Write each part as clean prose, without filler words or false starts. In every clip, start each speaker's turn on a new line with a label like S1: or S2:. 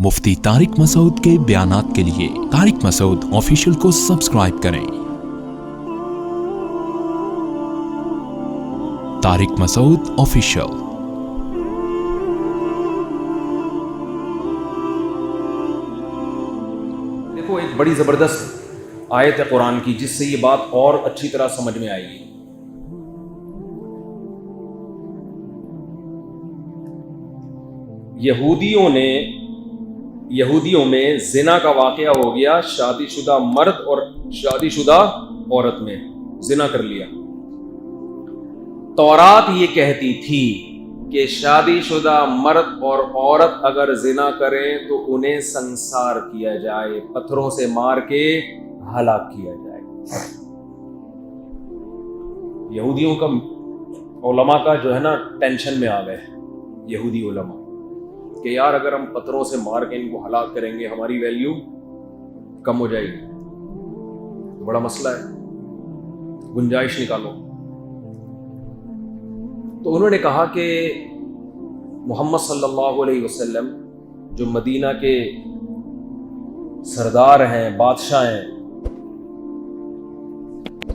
S1: مفتی طارق مسعود کے بیانات کے لیے طارق مسعود آفیشیل کو سبسکرائب کریں۔ طارق مسعود آفیشیل۔
S2: دیکھو، ایک بڑی زبردست آیت ہے قرآن کی جس سے یہ بات اور اچھی طرح سمجھ میں آئی ہے۔ یہودیوں میں زنا کا واقعہ ہو گیا، شادی شدہ مرد اور شادی شدہ عورت میں زنا کر لیا۔ تورات یہ کہتی تھی کہ شادی شدہ مرد اور عورت اگر زنا کریں تو انہیں سنسار کیا جائے، پتھروں سے مار کے ہلاک کیا جائے۔ یہودیوں کا علماء کا جو ہے نا ٹینشن میں آ گئے یہودی علماء کہ یار اگر ہم پتھروں سے مار کے ان کو ہلاک کریں گے ہماری ویلیو کم ہو جائے گی، تو بڑا مسئلہ ہے، گنجائش نکالو۔ تو انہوں نے کہا کہ محمد صلی اللہ علیہ وسلم جو مدینہ کے سردار ہیں، بادشاہ ہیں،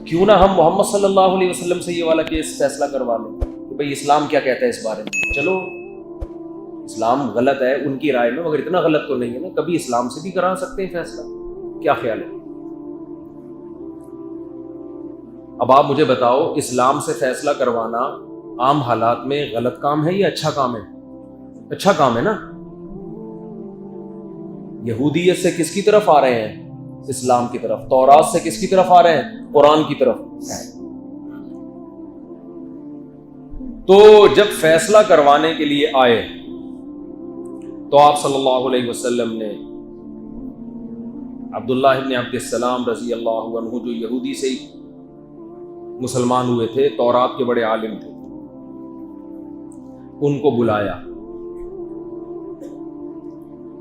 S2: کیوں نہ ہم محمد صلی اللہ علیہ وسلم سے یہ والا کیس فیصلہ کروا لیں کہ بھئی اسلام کیا کہتا ہے اس بارے میں۔ چلو اسلام غلط ہے ان کی رائے میں، مگر اتنا غلط تو نہیں ہے نا، کبھی اسلام سے بھی کرا سکتے ہیں فیصلہ، کیا خیال ہے؟ اب آپ مجھے بتاؤ، اسلام سے فیصلہ کروانا عام حالات میں غلط کام ہے یا اچھا کام ہے؟ اچھا کام ہے نا۔ یہودیت سے کس کی طرف آ رہے ہیں؟ اسلام کی طرف۔ تورات سے کس کی طرف آ رہے ہیں؟ قرآن کی طرف۔ تو جب فیصلہ کروانے کے لیے آئے تو آپ صلی اللہ علیہ وسلم نے عبداللہ ابن عبد السلام رضی اللہ عنہ، جو یہودی سے مسلمان ہوئے تھے، تورات کے بڑے عالم تھے، ان کو بلایا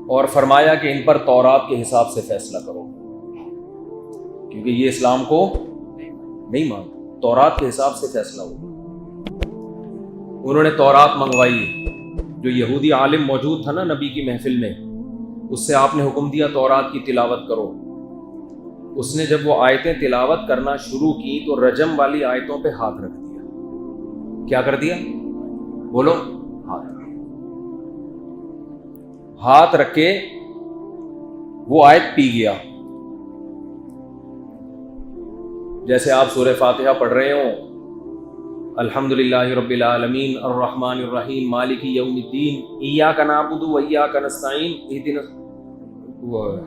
S2: اور فرمایا کہ ان پر تورات کے حساب سے فیصلہ کرو، کیونکہ یہ اسلام کو نہیں مانتے، تورات کے حساب سے فیصلہ ہو۔ انہوں نے تورات منگوائی، جو یہودی عالم موجود تھا نا نبی کی محفل میں، اس سے آپ نے حکم دیا تورات کی تلاوت کرو۔ اس نے جب وہ آیتیں تلاوت کرنا شروع کی تو رجم والی آیتوں پہ ہاتھ رکھ دیا۔ کیا کر دیا؟ بولو، ہاتھ رکھ کے وہ آیت پی گیا۔ جیسے آپ سورہ فاتحہ پڑھ رہے ہوں، الحمدللہ رب العالمین الرحمن الرحیم مالک یوم الدین ایاک نعبد و ایاک نستعین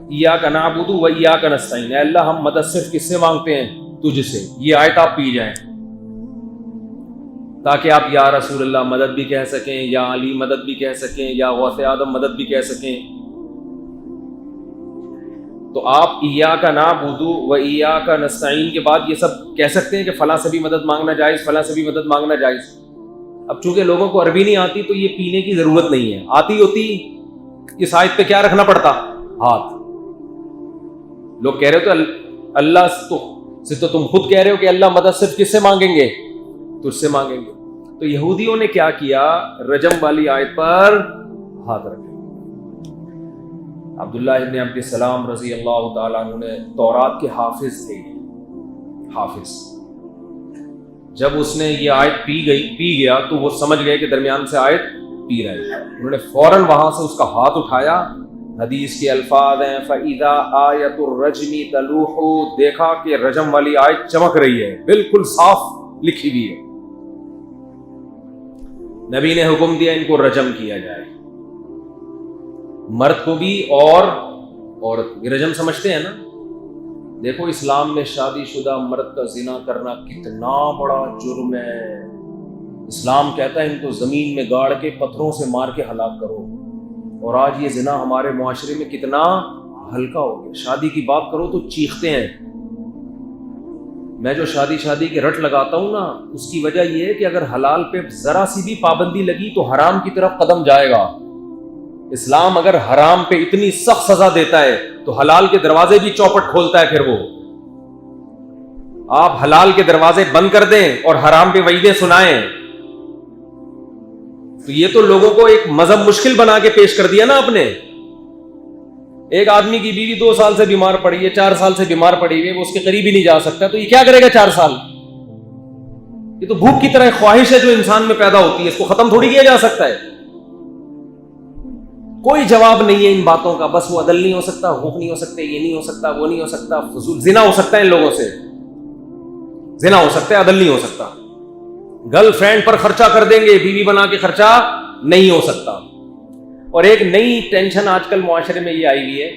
S2: ایاک نعبد و ایاک نستعین، اے اللہ ہم مدد صرف کس سے مانگتے ہیں؟ تجھ سے۔ یہ آیت آپ پی جائیں تاکہ آپ یا رسول اللہ مدد بھی کہہ سکیں، یا علی مدد بھی کہہ سکیں، یا غوث آدم مدد بھی کہہ سکیں۔ تو آپ ایاک نعبد و ایاک نستعین کے بعد یہ سب کہہ سکتے ہیں کہ فلاں سے بھی مدد مانگنا جائز، فلاں سے بھی مدد مانگنا جائز۔ اب چونکہ لوگوں کو عربی نہیں آتی تو یہ پینے کی ضرورت نہیں ہے، آتی ہوتی اس آیت پہ کیا رکھنا پڑتا؟ ہاتھ۔ لوگ کہہ رہے ہو تو اللہ سے تو تم خود کہہ رہے ہو کہ اللہ مدد صرف کس سے مانگیں گے؟ تجھ سے مانگیں گے۔ تو یہودیوں نے کیا کیا؟ رجم والی آیت پر ہاتھ رکھے۔ عبداللہ ابن عبد السلام رضی اللہ تعالیٰ عنہ نے تورات کے حافظ تھے، حافظ۔ جب اس نے یہ آیت پی گیا تو وہ سمجھ گئے کہ درمیان سے آیت پی رہے ہیں۔ انہوں نے فوراً وہاں سے اس کا ہاتھ اٹھایا۔ حدیث کے الفاظ ہیں فَإِذَا آیَةُ الرَّجْمِ تَلُوحُ، دیکھا کہ رجم والی آیت چمک رہی ہے، بالکل صاف لکھی ہوئی ہے۔ نبی نے حکم دیا ان کو رجم کیا جائے، مرد کو بھی اور عورت کو بھی۔ رجم سمجھتے ہیں نا؟ دیکھو اسلام میں شادی شدہ مرد کا زنا کرنا کتنا بڑا جرم ہے۔ اسلام کہتا ہے ان کو زمین میں گاڑ کے پتھروں سے مار کے ہلاک کرو، اور آج یہ زنا ہمارے معاشرے میں کتنا ہلکا ہو گیا۔ شادی کی بات کرو تو چیختے ہیں۔ میں جو شادی کے رٹ لگاتا ہوں نا، اس کی وجہ یہ ہے کہ اگر حلال پہ ذرا سی بھی پابندی لگی تو حرام کی طرف قدم جائے گا۔ اسلام اگر حرام پہ اتنی سخت سزا دیتا ہے تو حلال کے دروازے بھی چوپٹ کھولتا ہے۔ پھر وہ آپ حلال کے دروازے بند کر دیں اور حرام پہ وعیدیں سنائیں تو یہ تو لوگوں کو ایک مذہب مشکل بنا کے پیش کر دیا نا آپ نے۔ ایک آدمی کی بیوی 2 سال سے بیمار پڑی ہے، 4 سال سے بیمار پڑی ہوئی ہے، وہ اس کے قریب ہی نہیں جا سکتا، تو یہ کیا کرے گا 4 سال؟ یہ تو بھوک کی طرح ایک خواہش ہے جو انسان میں پیدا ہوتی ہے، اس کو ختم تھوڑی کیا جا سکتا ہے۔ کوئی جواب نہیں ہے ان باتوں کا، بس وہ عدل نہیں ہو سکتا، حقوق نہیں ہو سکتے، یہ نہیں ہو سکتا، وہ نہیں ہو سکتا، فضول زنا ہو سکتا ہے، ان لوگوں سے زنا ہو سکتا ہے، عدل نہیں ہو سکتا۔ گرل فرینڈ پر خرچہ کر دیں گے، بیوی بنا کے خرچہ نہیں ہو سکتا۔ اور ایک نئی ٹینشن آج کل معاشرے میں یہ آئی ہوئی ہے،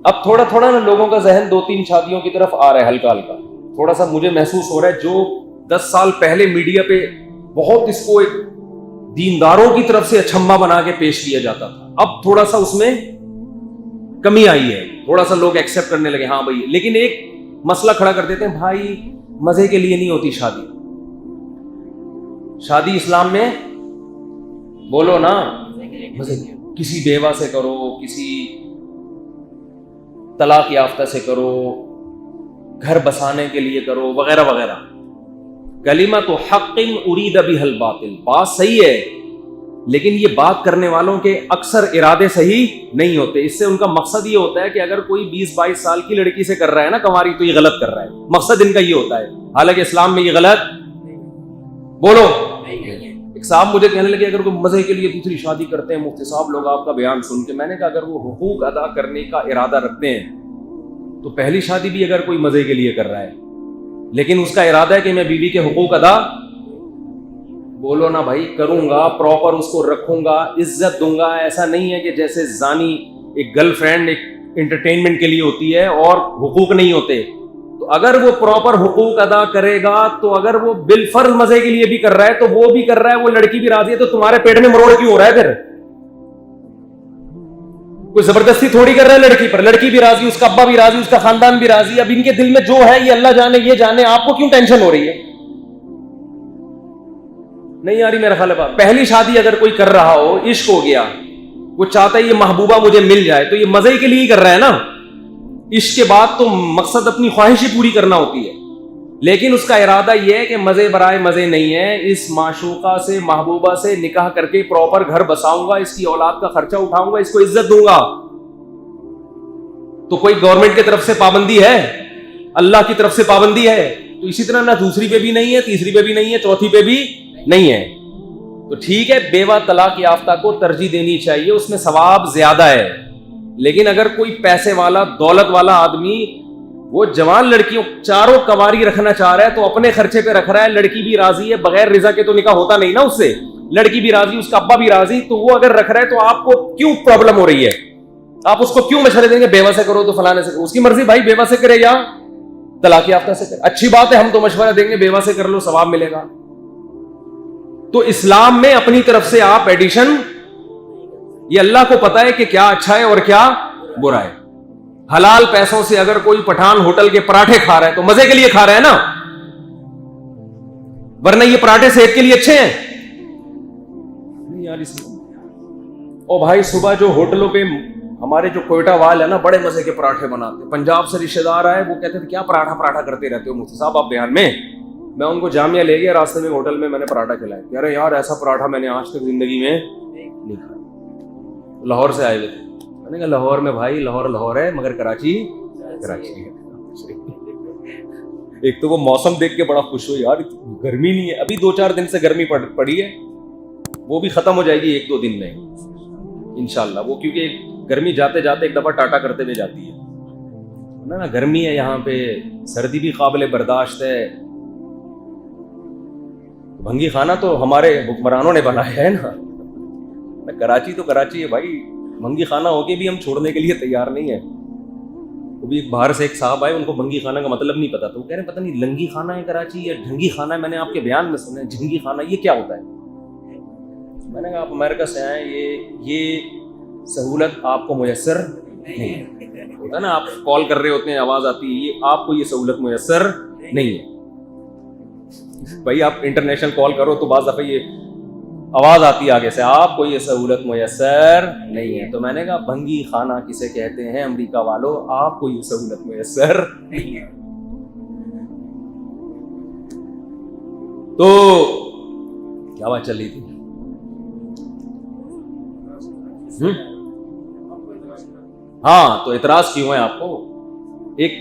S2: اب تھوڑا تھوڑا نا لوگوں کا ذہن 2-3 شادیوں کی طرف آ رہا ہے، ہلکا ہلکا تھوڑا سا مجھے محسوس ہو رہا ہے۔ جو 10 سال پہلے میڈیا پہ بہت اس کو ایک دینداروں کی طرف سے اچھمبا بنا کے پیش کیا جاتا تھا، اب تھوڑا سا اس میں کمی آئی ہے، تھوڑا سا لوگ ایکسیپٹ کرنے لگے، ہاں بھائی۔ لیکن ایک مسئلہ کھڑا کر دیتے ہیں، بھائی مزے کے لیے نہیں ہوتی شادی۔ شادی اسلام میں بولو نا مزے، کسی بیوہ سے کرو، کسی طلاق یافتہ سے کرو، گھر بسانے کے لیے کرو، وغیرہ وغیرہ۔ کلمۃ حق ارید بہ الباطل، بات صحیح ہے، لیکن یہ بات کرنے والوں کے اکثر ارادے صحیح نہیں ہوتے۔ اس سے ان کا مقصد یہ ہوتا ہے کہ اگر کوئی 20-22 سال کی لڑکی سے کر رہا ہے نا کنواری، تو یہ غلط کر رہا ہے، مقصد ان کا یہ ہوتا ہے، حالانکہ اسلام میں یہ غلط بولو۔ ایک صاحب مجھے کہنے لگے اگر کوئی مزے کے لیے دوسری شادی کرتے ہیں، مفتی صاحب لوگ آپ کا بیان سن کے، میں نے کہا اگر وہ حقوق ادا کرنے کا ارادہ رکھتے ہیں تو پہلی شادی بھی اگر کوئی مزے کے لیے کر رہا ہے، لیکن اس کا ارادہ ہے کہ میں بیوی کے حقوق ادا بولو نا بھائی کروں گا، پراپر اس کو رکھوں گا، عزت دوں گا۔ ایسا نہیں ہے کہ جیسے زانی ایک گرل فرینڈ ایک انٹرٹینمنٹ کے لیے ہوتی ہے اور حقوق نہیں ہوتے، تو اگر وہ پراپر حقوق ادا کرے گا، تو اگر وہ بالفرض مزے کے لیے بھی کر رہا ہے تو وہ بھی کر رہا ہے، وہ لڑکی بھی راضی ہے، تو تمہارے پیٹ میں مروڑ کیوں ہو رہا ہے؟ پھر کوئی زبردستی تھوڑی کر رہا ہے لڑکی پر، لڑکی بھی راضی، اس کا ابا بھی راضی، اس کا خاندان بھی راضی۔ اب ان کے دل میں جو ہے یہ اللہ جانے، یہ جانے، آپ کو کیوں ٹینشن ہو رہی ہے؟ نہیں آ رہی میرا خیال ہے۔ پہلی شادی اگر کوئی کر رہا ہو، عشق ہو گیا، وہ چاہتا ہے یہ محبوبہ مجھے مل جائے، تو یہ مزے کے لیے ہی کر رہا ہے نا۔ عشق کے بعد تو مقصد اپنی خواہش ہی پوری کرنا ہوتی ہے، لیکن اس کا ارادہ یہ ہے کہ مزے برائے مزے نہیں ہے، اس معشوقہ سے، محبوبہ سے نکاح کر کے پراپر گھر بساؤں گا، اس کی اولاد کا خرچہ اٹھاؤں گا، اس کو عزت دوں گا۔ تو کوئی گورنمنٹ کی طرف سے پابندی ہے؟ اللہ کی طرف سے پابندی ہے؟ تو اسی طرح نہ دوسری پہ بھی نہیں ہے، تیسری پہ بھی نہیں ہے، چوتھی پہ بھی نہیں ہے۔ تو ٹھیک ہے، بیوہ طلاق یافتہ کو ترجیح دینی چاہیے، اس میں ثواب زیادہ ہے، لیکن اگر کوئی پیسے والا، دولت والا آدمی وہ جوان لڑکیوں چاروں کنواری رکھنا چاہ رہا ہے تو اپنے خرچے پہ رکھ رہا ہے، لڑکی بھی راضی ہے، بغیر رضا کے تو نکاح ہوتا نہیں نا اس سے، لڑکی بھی راضی، اس کا ابا بھی راضی، تو وہ اگر رکھ رہا ہے تو آپ کو کیوں پرابلم ہو رہی ہے؟ آپ اس کو کیوں مشورے دیں گے بیوہ سے کرو تو فلانے سے کرو؟ اس کی مرضی بھائی، بیوہ سے کرے یا طلاق یافتہ سے کرے، اچھی بات ہے، ہم تو مشورہ دیں گے بیوہ سے کر لو، ثواب ملے گا۔ تو اسلام میں اپنی طرف سے آپ ایڈیشن، یہ اللہ کو پتا ہے کہ کیا اچھا ہے اور کیا برا ہے۔ حلال پیسوں سے اگر کوئی پٹھان ہوٹل کے پراٹھے کھا رہا ہے تو مزے کے لیے کھا رہا ہے نا، ورنہ یہ پراٹھے صحت کے لیے اچھے ہیں نہیں یار۔ او بھائی، صبح جو ہوٹلوں پہ ہمارے جو کوئٹہ وال ہے نا، بڑے مزے کے پراٹھے بناتے، پنجاب سے رشتہ دار آئے، وہ کہتے تھے کیا پراٹھا کرتے رہتے ہو مفتی صاحب آپ بیان میں؟ میں ان کو جامعہ لے گیا، راستے میں ہوٹل میں نے پراٹھا کھلایا، کہہ رہے یار ایسا پراٹھا میں نے آج تک زندگی میں نہیں کھایا۔ لاہور سے آئے ہوئے تھے، میں نے کہا لاہور میں بھائی، لاہور ہے مگر کراچی ہے۔ ایک تو وہ موسم دیکھ کے بڑا خوش ہو، یار گرمی نہیں ہے، ابھی 2-4 دن سے گرمی پڑی ہے، وہ بھی ختم ہو جائے گی 1-2 دن میں انشاءاللہ، وہ کیونکہ گرمی جاتے جاتے ایک دفعہ ٹاٹا کرتے ہوئے جاتی ہے نا، گرمی ہے یہاں پہ، سردی بھی قابل برداشت ہے۔ بھنگی خانہ تو ہمارے حکمرانوں نے بنایا ہے نا، کراچی تو کراچی ہے بھائی، بھنگی خانہ ہو کے بھی ہم چھوڑنے کے لیے تیار نہیں ہے۔ وہ بھی باہر سے ایک صاحب آئے، ان کو بھنگی خانہ کا مطلب نہیں پتا، تو وہ کہہ رہے ہیں پتہ نہیں لنگی خانہ ہے کراچی یا ڈھنگی خانہ ہے، میں نے آپ کے بیان میں سنا ہے جھنگی خانہ، یہ کیا ہوتا ہے؟ میں نے کہا آپ امریکہ سے آئے، یہ سہولت آپ کو میسر نہیں ہوتا نا، آپ کال کر رہے ہوتے ہیں آواز آتی ہے، یہ آپ کو یہ سہولت میسر نہیں ہے بھائی، آپ انٹرنیشنل کال کرو تو بعض دفعہ یہ آواز آتی ہے آگے سے، آپ کو یہ سہولت میسر نہیں ہے۔ تو میں نے کہا بھنگی خانہ کسے کہتے ہیں امریکہ والوں، آپ کو یہ سہولت میسر نہیں ہے۔ تو کیا بات چل رہی تھی؟ ہاں تو اعتراض کیوں ہے آپ کو؟ ایک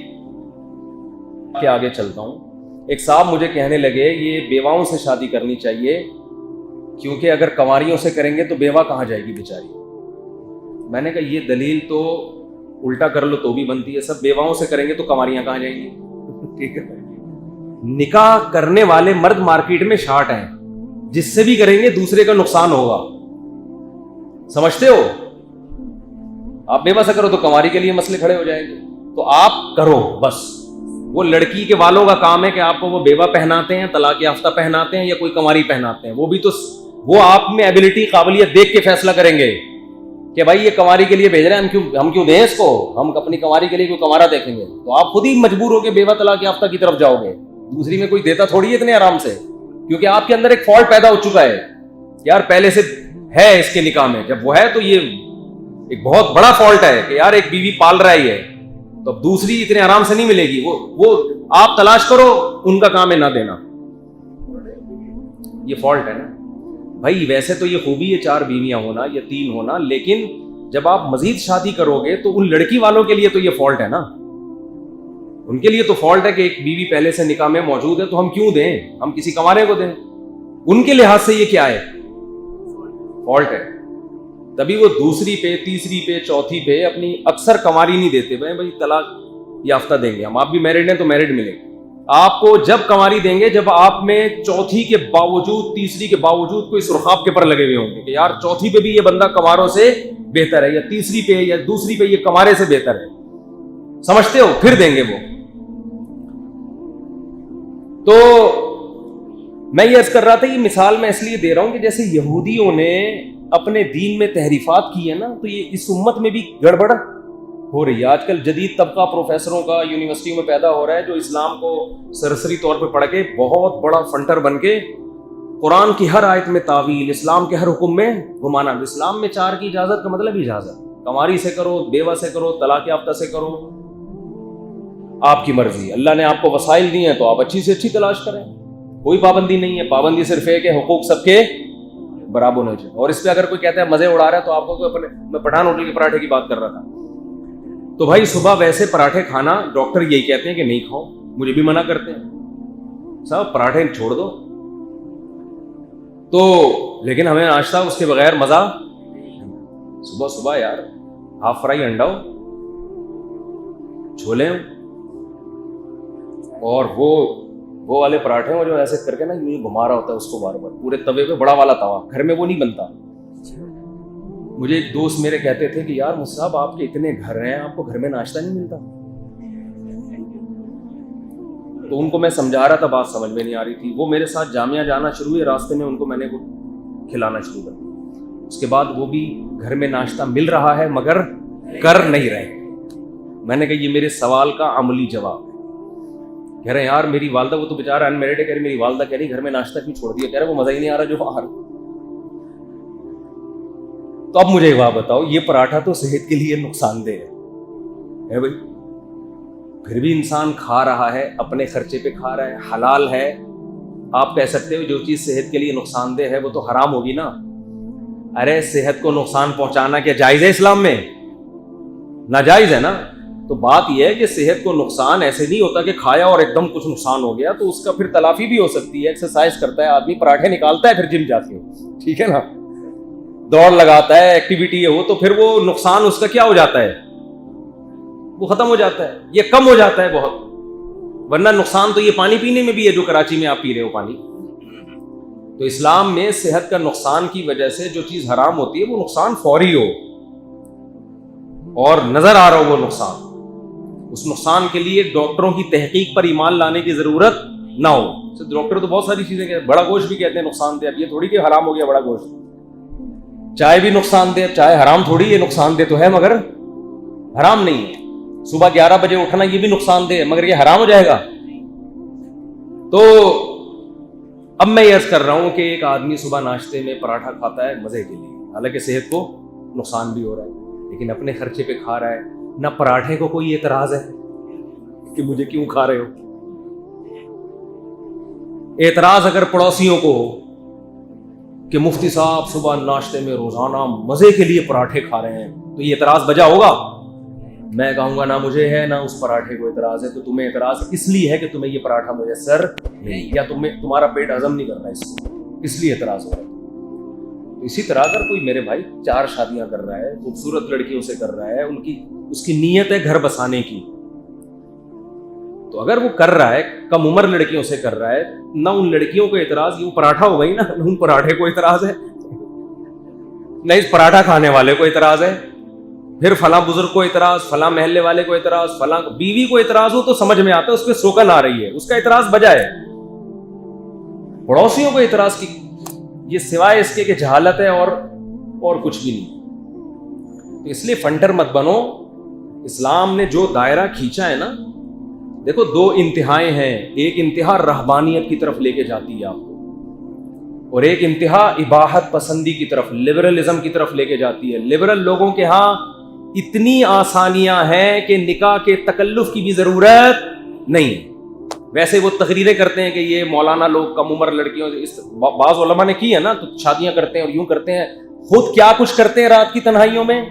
S2: کے آگے چلتا ہوں، ایک صاحب مجھے کہنے لگے یہ بیواؤں سے شادی کرنی چاہیے کیونکہ اگر کنواریوں سے کریں گے تو بیوہ کہاں جائے گی بیچاری۔ میں نے کہا یہ دلیل تو الٹا کر لو تو بھی بنتی ہے، سب بیواؤں سے کریں گے تو کنواریاں کہاں جائیں گی؟ ٹھیک ہے، نکاح کرنے والے مرد مارکیٹ میں شارٹ ہیں، جس سے بھی کریں گے دوسرے کا نقصان ہوگا، سمجھتے ہو؟ آپ بیوہ سے کرو تو کنواری کے لیے مسئلے کھڑے ہو جائیں گے، تو آپ کرو بس۔ وہ لڑکی کے والوں کا کام ہے کہ آپ کو وہ بیوہ پہناتے ہیں، طلاق یافتہ پہناتے ہیں یا کوئی کنواری پہناتے ہیں، وہ بھی تو وہ آپ میں ایبلٹی قابلیت دیکھ کے فیصلہ کریں گے کہ بھائی یہ کنواری کے لیے بھیج رہے ہیں، ہم کیوں دیں اس کو، ہم اپنی کنواری کے لیے کوئی کنوارا دیکھیں گے؟ تو آپ خود ہی مجبور ہو کے بیوہ طلاق یافتہ کی طرف جاؤ گے، دوسری میں کوئی دیتا تھوڑی ہے اتنے آرام سے، کیونکہ آپ کے اندر ایک فالٹ پیدا ہو چکا ہے یار، پہلے سے ہے اس کے نکاح میں، جب وہ ہے تو یہ ایک بہت بڑا فالٹ ہے کہ یار ایک بیوی پال رہا ہی ہے تو اب دوسری اتنے آرام سے نہیں ملے گی، وہ آپ تلاش کرو، ان کا کام ہے نہ دینا، یہ فالٹ ہے نا بھائی۔ ویسے تو یہ خوبی ہے 4 بیویاں ہونا یا 3 ہونا، لیکن جب آپ مزید شادی کرو گے تو ان لڑکی والوں کے لیے تو یہ فالٹ ہے نا، ان کے لیے تو فالٹ ہے کہ ایک بیوی پہلے سے نکاح میں موجود ہے تو ہم کیوں دیں، ہم کسی کنوارے کو دیں، ان کے لحاظ سے یہ کیا ہے؟ فالٹ ہے۔ تبھی وہ دوسری پہ، تیسری پہ، چوتھی پہ اپنی اکثر کنواری نہیں دیتے، بھائی طلاق یافتہ دیں گے ہم، آپ بھی میرڈ ہیں تو میرڈ ملے گے آپ کو، جب کنواری دیں گے جب آپ میں چوتھی کے باوجود، تیسری کے باوجود کوئی سرخاب کے پر لگے ہوئے ہوں گے کہ یار چوتھی پہ بھی یہ بندہ کنواروں سے بہتر ہے، یا تیسری پہ یا دوسری پہ یہ کنوارے سے بہتر ہے، سمجھتے ہو؟ پھر دیں گے وہ۔ تو میں یہ عرض کر رہا تھا، یہ مثال میں اس لیے دے رہا ہوں کہ جیسے یہودیوں نے اپنے دین میں تحریفات کی ہے نا، تو یہ اس امت میں بھی گڑبڑ ہو رہی ہے۔ آج کل جدید طبقہ پروفیسروں کا یونیورسٹیوں میں پیدا ہو رہا ہے جو اسلام کو سرسری طور پہ پڑھ کے بہت بڑا فنٹر بن کے قرآن کی ہر آیت میں تعویل، اسلام کے ہر حکم میں گمانا۔ اسلام میں 4 کی اجازت کا مطلب اجازت، کنواری سے کرو، بیوہ سے کرو، طلاق یافتہ سے کرو، آپ کی مرضی، اللہ نے آپ کو وسائل دیے ہیں تو آپ اچھی سے اچھی تلاش کریں، کوئی پابندی نہیں ہے، پابندی صرف ہے کہ حقوق سب کے برابر ہونے چاہیے۔ اور اس پہ اگر کوئی کہتا ہے مزے اڑا رہا ہے تو آپ کو اپنے، میں پٹھان ہوٹل کے پراٹھے کی بات کر رہا تھا، تو بھائی صبح ویسے پراٹھے کھانا ڈاکٹر یہی کہتے ہیں کہ نہیں کھاؤ، مجھے بھی منع کرتے ہیں صاحب پراٹھے چھوڑ دو، تو لیکن ہمیں ناشتہ اس کے بغیر مزہ، صبح صبح یار ہاف فرائی انڈا ہو، چھولے ہوں، اور وہ والے پراٹھے ہوں جو ایسے کر کے نا یہ گھما رہا ہوتا ہے اس کو بار بار پورے توے پہ، بڑا والا توا، گھر میں وہ نہیں بنتا۔ مجھے ایک دوست میرے کہتے تھے کہ یار مجھ صاحب آپ کے اتنے گھر ہیں، آپ کو گھر میں ناشتہ نہیں ملتا؟ تو ان کو میں سمجھا رہا تھا، بات سمجھ میں نہیں آ رہی تھی۔ وہ میرے ساتھ جامعہ جانا شروع ہوئے، راستے میں ان کو میں نے کھلانا شروع کر دیا، اس کے بعد وہ بھی گھر میں ناشتہ مل رہا ہے مگر کر نہیں رہے۔ میں نے کہا یہ میرے سوال کا عملی جواب ہے۔ کہہ رہے ہیں یار میری والدہ، وہ تو بیچارہ انمیرڈ ہے، کہہ رہی میری والدہ کہہ رہی گھر میں ناشتہ کیوں چھوڑ دیا، کہہ رہے وہ مزہ ہی نہیں آ رہا جو باہر۔ تو اب مجھے ایک بات بتاؤ، یہ پراٹھا تو صحت کے لیے نقصان دہ ہے بھائی، پھر بھی انسان کھا رہا ہے، اپنے خرچے پہ کھا رہا ہے، حلال ہے۔ آپ کہہ سکتے ہو جو چیز صحت کے لیے نقصان دہ ہے وہ تو حرام ہوگی نا۔ ارے صحت کو نقصان پہنچانا کیا جائز ہے اسلام میں؟ ناجائز ہے نا۔ تو بات یہ ہے کہ صحت کو نقصان ایسے نہیں ہوتا کہ کھایا اور ایک دم کچھ نقصان ہو گیا، تو اس کا پھر تلافی بھی ہو سکتی ہے۔ ایکسرسائز کرتا ہے آدمی، پراٹھے نکالتا ہے پھر جم جا کے، ٹھیک ہے نا، دوڑ لگاتا ہے، ایکٹیویٹی ہے وہ، تو پھر وہ نقصان اس کا کیا ہو جاتا ہے، وہ ختم ہو جاتا ہے، یہ کم ہو جاتا ہے بہت۔ ورنہ نقصان تو یہ پانی پینے میں بھی ہے جو کراچی میں آپ پی رہے ہو پانی۔ تو اسلام میں صحت کا نقصان کی وجہ سے جو چیز حرام ہوتی ہے وہ نقصان فوری ہو اور نظر آ رہا ہو وہ نقصان، اس نقصان کے لیے ڈاکٹروں کی تحقیق پر ایمان لانے کی ضرورت نہ ہو۔ ڈاکٹر تو بہت ساری چیزیں کہتے ہیں، بڑا گوشت بھی کہتے ہیں نقصان دہ، اب یہ تھوڑی کہ حرام ہو گیا بڑا گوشت، چائے بھی نقصان دہ، چائے حرام تھوڑی، یہ نقصان دہ تو ہے مگر حرام نہیں ہے۔ صبح 11 بجے اٹھنا یہ بھی نقصان دہ ہے مگر یہ حرام ہو جائے گا۔ تو اب میں یہ عرض کر رہا ہوں کہ ایک آدمی صبح ناشتے میں پراٹھا کھاتا ہے مزے کے لیے، حالانکہ صحت کو نقصان بھی ہو رہا ہے، لیکن اپنے خرچے پہ کھا رہا ہے۔ نہ پراٹھے کو کوئی اعتراض ہے کہ مجھے کیوں کھا رہے ہو، اعتراض اگر پڑوسیوں کو ہو کہ مفتی صاحب صبح ناشتے میں روزانہ مزے کے لیے پراٹھے کھا رہے ہیں تو یہ اعتراض بجا ہوگا؟ میں کہوں گا نہ مجھے ہے نہ اس پراٹھے کو اعتراض ہے، تو تمہیں اعتراض اس لیے ہے کہ تمہیں یہ پراٹھا میسر نہیں، یا تمہارا پیٹ ہضم نہیں کر رہا اس کو، اس لیے اعتراض ہو رہا ہے۔ اسی طرح اگر کوئی میرے بھائی 4 شادیاں کر رہا ہے، خوبصورت لڑکیوں سے کر رہا ہے، اس کی نیت ہے گھر بسانے کی، تو اگر وہ کر رہا ہے کم عمر لڑکیوں سے کر رہا ہے، نہ ان لڑکیوں کو اعتراض، یہ وہ پراٹھا ہو گئی نا، ان پراٹھے کو اعتراض ہے، نہ اس پراٹھا کھانے والے کو اعتراض ہے، پھر فلاں بزرگ کو اعتراض، فلاں محلے والے کو اعتراض، فلاں بیوی کو اعتراض ہو تو سمجھ میں آتا ہے اس پہ سوکن آ رہی ہے، اس کا اعتراض بجا ہے، پڑوسیوں کو اعتراض کی، یہ سوائے اس کے کہ جہالت ہے اور کچھ بھی نہیں۔ تو اس لیے فنٹر مت بنو۔ اسلام نے جو دائرہ کھینچا ہے نا، دیکھو 2 انتہائیں ہیں، ایک انتہا رہبانیت کی طرف لے کے جاتی ہے آپ کو، اور ایک انتہا اباحت پسندی کی طرف، لبرلزم کی طرف لے کے جاتی ہے۔ لبرل لوگوں کے ہاں اتنی آسانیاں ہیں کہ نکاح کے تکلف کی بھی ضرورت نہیں ہے۔ ویسے وہ تقریریں کرتے ہیں کہ یہ مولانا لوگ کم عمر لڑکیوں، بعض علماء نے کی ہے نا، تو شادیاں کرتے ہیں اور یوں کرتے ہیں، خود کیا کچھ کرتے ہیں رات کی تنہائیوں میں،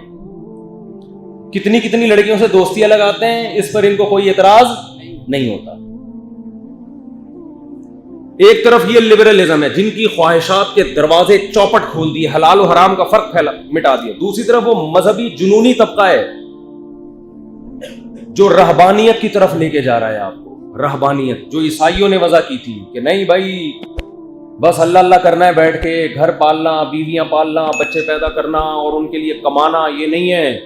S2: کتنی کتنی لڑکیوں سے دوستیاں لگاتے ہیں، اس پر ان کو کوئی اعتراض نہیں ہوتا۔ ایک طرف یہ لبرلزم ہے جن کی خواہشات کے دروازے چوپٹ کھول دیے، حلال و حرام کا فرق مٹا دیا، دوسری طرف وہ مذہبی جنونی طبقہ ہے جو رہبانیت کی طرف لے کے جا رہا ہے آپ کو۔ رہبانیت جو عیسائیوں نے وضع کی تھی کہ نہیں بھائی بس اللہ اللہ کرنا ہے، بیٹھ کے گھر پالنا، بیویاں پالنا، بچے پیدا کرنا اور ان کے لیے کمانا، یہ نہیں ہے،